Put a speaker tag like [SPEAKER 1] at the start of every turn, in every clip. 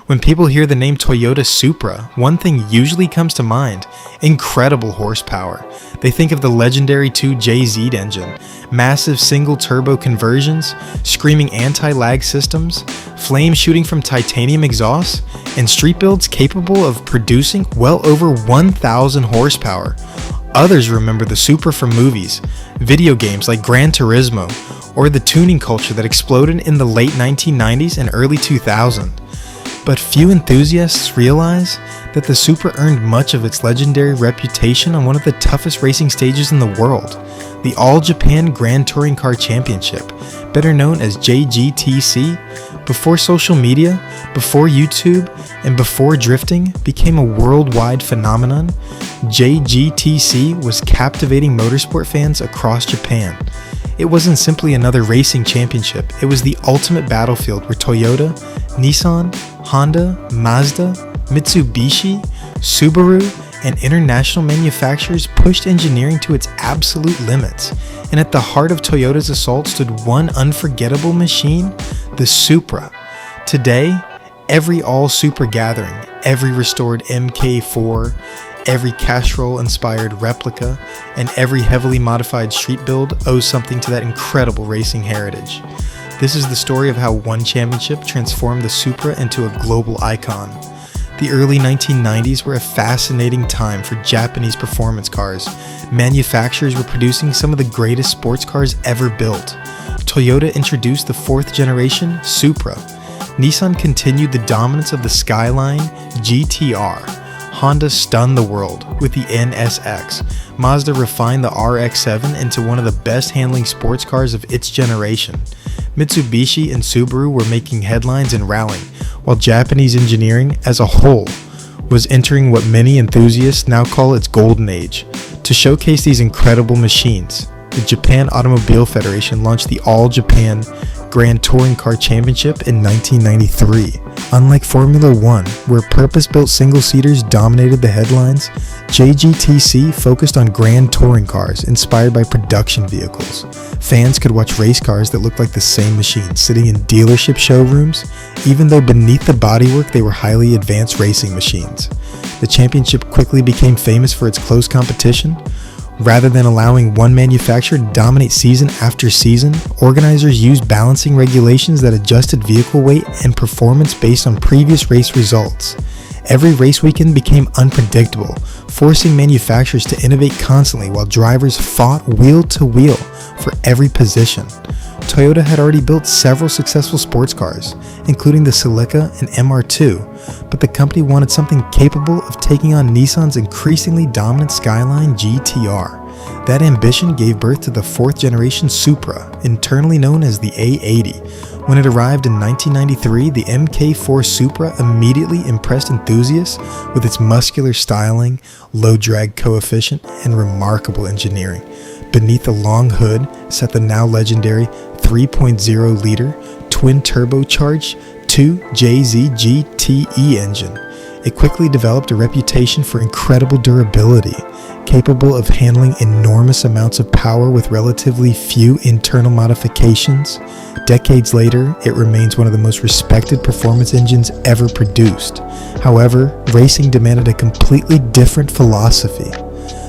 [SPEAKER 1] When people hear the name Toyota Supra, one thing usually comes to mind: incredible horsepower. They think of the legendary 2JZ engine, massive single-turbo conversions, screaming anti-lag systems, flames shooting from titanium exhausts, and street builds capable of producing well over 1,000 horsepower. Others remember the Supra from movies, video games like Gran Turismo, or the tuning culture that exploded in the late 1990s and early 2000s. But few enthusiasts realize that the Supra earned much of its legendary reputation on one of the toughest racing stages in the world, the All Japan Grand Touring Car Championship, better known as JGTC. Before social media, before YouTube, and before drifting became a worldwide phenomenon, JGTC was captivating motorsport fans across Japan. It wasn't simply another racing championship, it was the ultimate battlefield where Toyota, Nissan, Honda, Mazda, Mitsubishi, Subaru, and international manufacturers pushed engineering to its absolute limits. And at the heart of Toyota's assault stood one unforgettable machine, the Supra. Today, every All Supra gathering, every restored MK4, every Castrol-inspired replica, and every heavily modified street build owes something to that incredible racing heritage. This is the story of how one championship transformed the Supra into a global icon. The early 1990s were a fascinating time for Japanese performance cars. Manufacturers were producing some of the greatest sports cars ever built. Toyota introduced the fourth generation Supra. Nissan continued the dominance of the Skyline GTR. Honda stunned the world with the NSX. Mazda refined the RX-7 into one of the best handling sports cars of its generation. Mitsubishi and Subaru were making headlines and rallying, while Japanese engineering as a whole was entering what many enthusiasts now call its golden age. To showcase these incredible machines, the Japan Automobile Federation launched the All Japan Grand Touring Car Championship in 1993. Unlike Formula One, where purpose-built single-seaters dominated the headlines, JGTC focused on grand touring cars inspired by production vehicles. Fans could watch race cars that looked like the same machine sitting in dealership showrooms, even though beneath the bodywork they were highly advanced racing machines. The championship quickly became famous for its close competition. Rather than allowing one manufacturer to dominate season after season, organizers used balancing regulations that adjusted vehicle weight and performance based on previous race results. Every race weekend became unpredictable, forcing manufacturers to innovate constantly while drivers fought wheel to wheel for every position. Toyota had already built several successful sports cars, including the Celica and MR2, but the company wanted something capable of taking on Nissan's increasingly dominant Skyline GTR. That ambition gave birth to the fourth generation Supra, internally known as the A80. When it arrived in 1993, the MK4 Supra immediately impressed enthusiasts with its muscular styling, low drag coefficient, and remarkable engineering. Beneath the long hood sat the now legendary 3.0-liter twin turbocharged 2JZ GTE engine. It quickly developed a reputation for incredible durability, capable of handling enormous amounts of power with relatively few internal modifications. Decades later, it remains one of the most respected performance engines ever produced. However, racing demanded a completely different philosophy.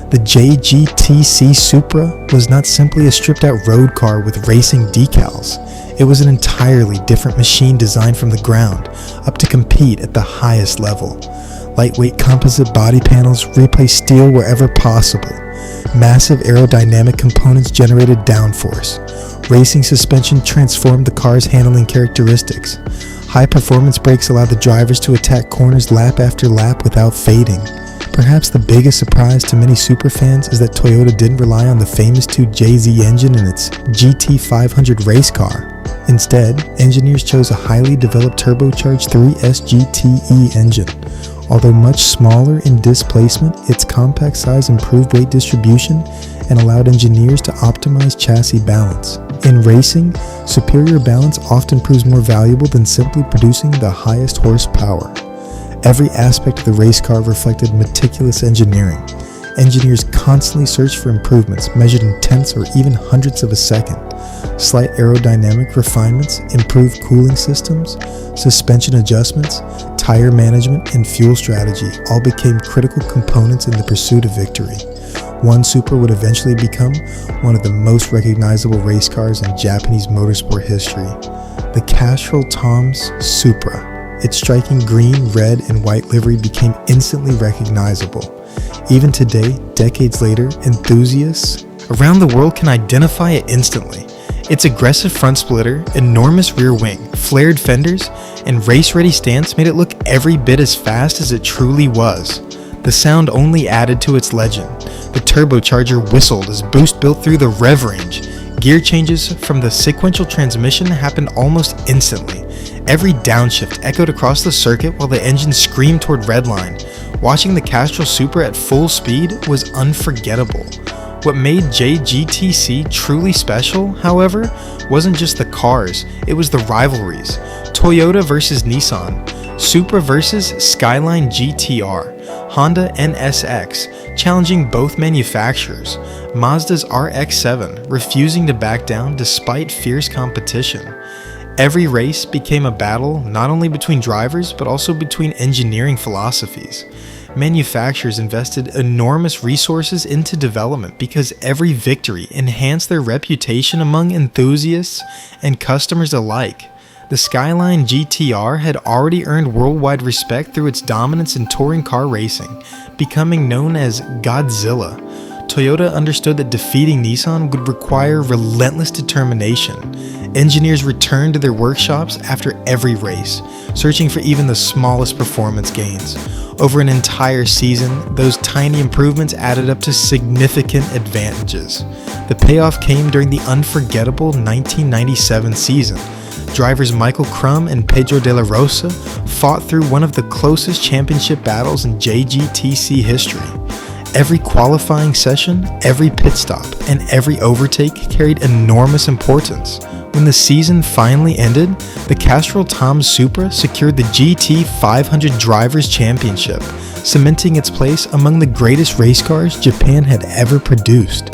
[SPEAKER 1] The JGTC Supra was not simply a stripped-out road car with racing decals. It was an entirely different machine designed from the ground up to compete at the highest level. Lightweight composite body panels replaced steel wherever possible. Massive aerodynamic components generated downforce. Racing suspension transformed the car's handling characteristics. High-performance brakes allowed the drivers to attack corners lap after lap without fading. Perhaps the biggest surprise to many Supra fans is that Toyota didn't rely on the famous 2JZ engine in its GT500 race car. Instead, engineers chose a highly developed turbocharged 3SGTE engine. Although much smaller in displacement, its compact size improved weight distribution and allowed engineers to optimize chassis balance. In racing, superior balance often proves more valuable than simply producing the highest horsepower. Every aspect of the race car reflected meticulous engineering. Engineers constantly searched for improvements measured in tenths or even hundredths of a second. Slight aerodynamic refinements, improved cooling systems, suspension adjustments, tire management, and fuel strategy all became critical components in the pursuit of victory. One Supra would eventually become one of the most recognizable race cars in Japanese motorsport history, the Castrol TOM'S Supra. Its striking green, red, and white livery became instantly recognizable. Even today, decades later, enthusiasts around the world can identify it instantly. Its aggressive front splitter, enormous rear wing, flared fenders, and race-ready stance made it look every bit as fast as it truly was. The sound only added to its legend. The turbocharger whistled as boost built through the rev range. Gear changes from the sequential transmission happened almost instantly. Every downshift echoed across the circuit while the engine screamed toward redline. Watching the Castrol Supra at full speed was unforgettable. What made JGTC truly special, however, wasn't just the cars, it was the rivalries. Toyota versus Nissan, Supra versus Skyline GTR, Honda NSX, challenging both manufacturers, Mazda's RX-7 refusing to back down despite fierce competition. Every race became a battle not only between drivers but also between engineering philosophies. Manufacturers invested enormous resources into development because every victory enhanced their reputation among enthusiasts and customers alike. The Skyline GTR had already earned worldwide respect through its dominance in touring car racing, becoming known as Godzilla. Toyota understood that defeating Nissan would require relentless determination. Engineers returned to their workshops after every race, searching for even the smallest performance gains. Over an entire season, those tiny improvements added up to significant advantages. The payoff came during the unforgettable 1997 season. Drivers Michael Crum and Pedro de la Rosa fought through one of the closest championship battles in JGTC history. Every qualifying session, every pit stop, and every overtake carried enormous importance. When the season finally ended, the Castrol TOM'S Supra secured the GT 500 Drivers' Championship, cementing its place among the greatest race cars Japan had ever produced.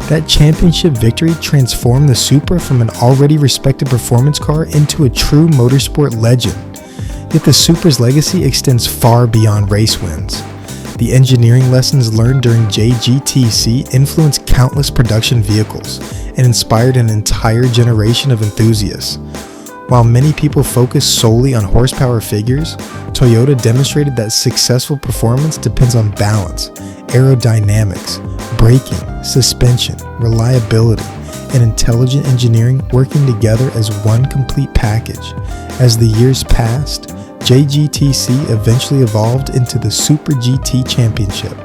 [SPEAKER 1] That championship victory transformed the Supra from an already respected performance car into a true motorsport legend. Yet the Supra's legacy extends far beyond race wins. The engineering lessons learned during JGTC influenced countless production vehicles and inspired an entire generation of enthusiasts. While many people focus solely on horsepower figures, Toyota demonstrated that successful performance depends on balance, aerodynamics, braking, suspension, reliability, and intelligent engineering working together as one complete package. As the years passed, JGTC eventually evolved into the Super GT Championship.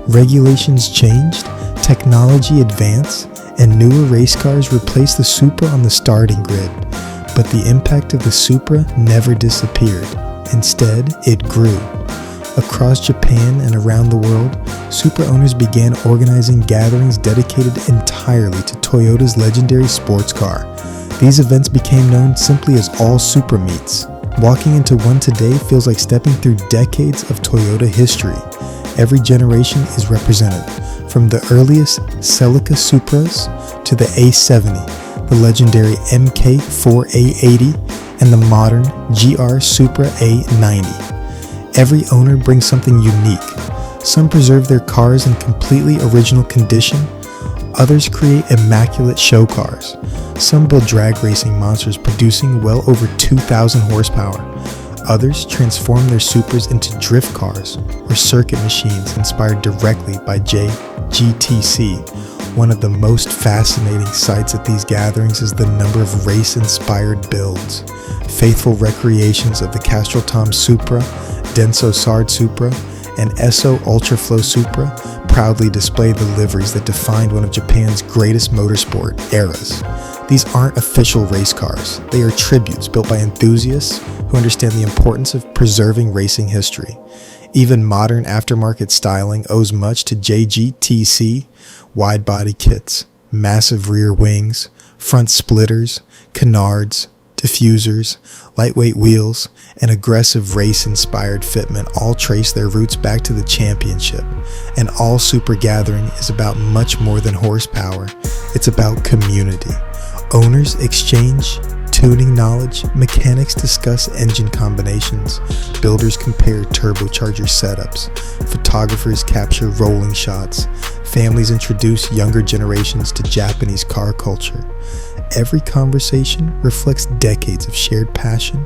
[SPEAKER 1] Regulations changed, technology advanced, and newer race cars replaced the Supra on the starting grid. But the impact of the Supra never disappeared. Instead, it grew. Across Japan and around the world, Supra owners began organizing gatherings dedicated entirely to Toyota's legendary sports car. These events became known simply as All Supra meets. Walking into one today feels like stepping through decades of Toyota history. Every generation is represented, from the earliest Celica Supras to the A70, the legendary MK4A80, and the modern GR Supra A90. Every owner brings something unique. Some preserve their cars in completely original condition. Others create immaculate show cars. Some build drag racing monsters producing well over 2,000 horsepower. Others transform their Supras into drift cars or circuit machines inspired directly by JGTC. One of the most fascinating sights at these gatherings is the number of race-inspired builds. Faithful recreations of the Castrol TOM'S Supra, DENSO SARD Supra, and ESSO Ultraflo Supra proudly display the liveries that defined one of Japan's greatest motorsport eras. These aren't official race cars. They are tributes built by enthusiasts who understand the importance of preserving racing history. Even modern aftermarket styling owes much to JGTC. Wide-body kits, massive rear wings, front splitters, canards, diffusers, lightweight wheels, and aggressive race-inspired fitment all trace their roots back to the championship. An All Supra gathering is about much more than horsepower. It's about community. Owners exchange tuning knowledge, mechanics discuss engine combinations, builders compare turbocharger setups, photographers capture rolling shots, families introduce younger generations to Japanese car culture. Every conversation reflects decades of shared passion.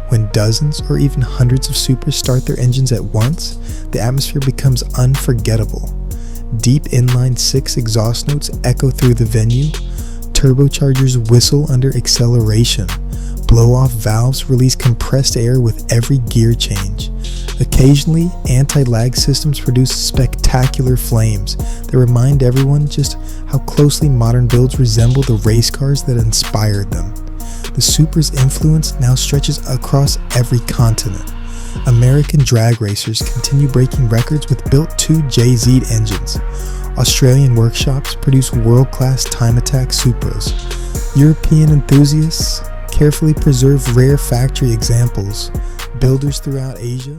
[SPEAKER 1] When dozens or even hundreds of Supras start their engines at once, the atmosphere becomes unforgettable. Deep inline 6 exhaust notes echo through the venue. Turbochargers whistle under acceleration. Blow-off valves release compressed air with every gear change. Occasionally, anti-lag systems produce spectacular flames that remind everyone just how closely modern builds resemble the race cars that inspired them. The Supra's influence now stretches across every continent. American drag racers continue breaking records with built-to JZ engines. Australian workshops produce world-class time attack Supras. European enthusiasts carefully preserve rare factory examples. Builders throughout Asia